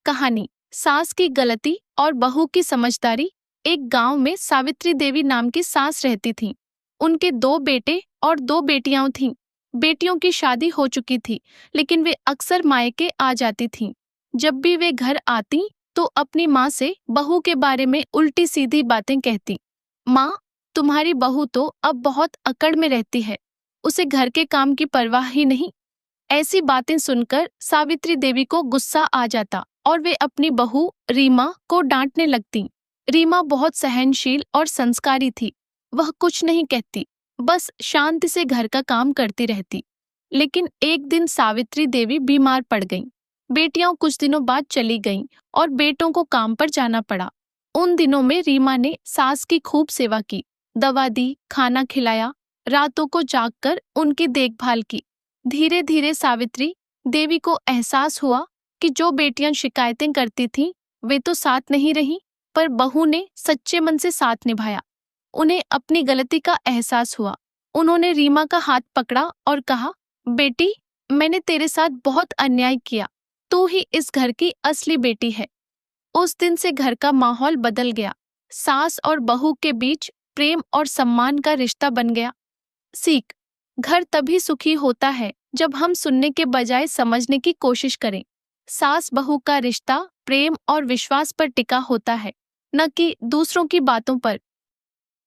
कहानी। सास की गलती और बहू की समझदारी। एक गांव में सावित्री देवी नाम की सास रहती थीं। उनके 2 बेटे और 2 बेटियां थीं। बेटियों की शादी हो चुकी थी, लेकिन वे अक्सर मायके आ जाती थीं। जब भी वे घर आती तो अपनी माँ से बहू के बारे में उल्टी सीधी बातें कहती। माँ, तुम्हारी बहू तो अब बहुत अकड़ में रहती है, उसे घर के काम की परवाह ही नहीं। ऐसी बातें सुनकर सावित्री देवी को गुस्सा आ जाता और वे अपनी बहू रीमा को डांटने लगती। रीमा बहुत सहनशील और संस्कारी थी। वह कुछ नहीं कहती, बस शांति से घर का काम करती रहती। लेकिन एक दिन सावित्री देवी बीमार पड़ गईं। बेटियां कुछ दिनों बाद चली गईं और बेटों को काम पर जाना पड़ा। उन दिनों में रीमा ने सास की खूब सेवा की, दवा दी, खाना खिलाया, रातों को जागकर उनकी देखभाल की। धीरे धीरे सावित्री देवी को एहसास हुआ कि जो बेटियां शिकायतें करती थीं, वे तो साथ नहीं रहीं, पर बहू ने सच्चे मन से साथ निभाया। उन्हें अपनी गलती का एहसास हुआ। उन्होंने रीमा का हाथ पकड़ा और कहा, बेटी, मैंने तेरे साथ बहुत अन्याय किया। तू ही इस घर की असली बेटी है। उस दिन से घर का माहौल बदल गया। सास और बहू के बीच प्रेम और सम्मान का रिश्ता बन गया। सीख: घर तभी सुखी होता है जब हम सुनने के बजाय समझने की कोशिश करें। सास बहू का रिश्ता प्रेम और विश्वास पर टिका होता है, न कि दूसरों की बातों पर।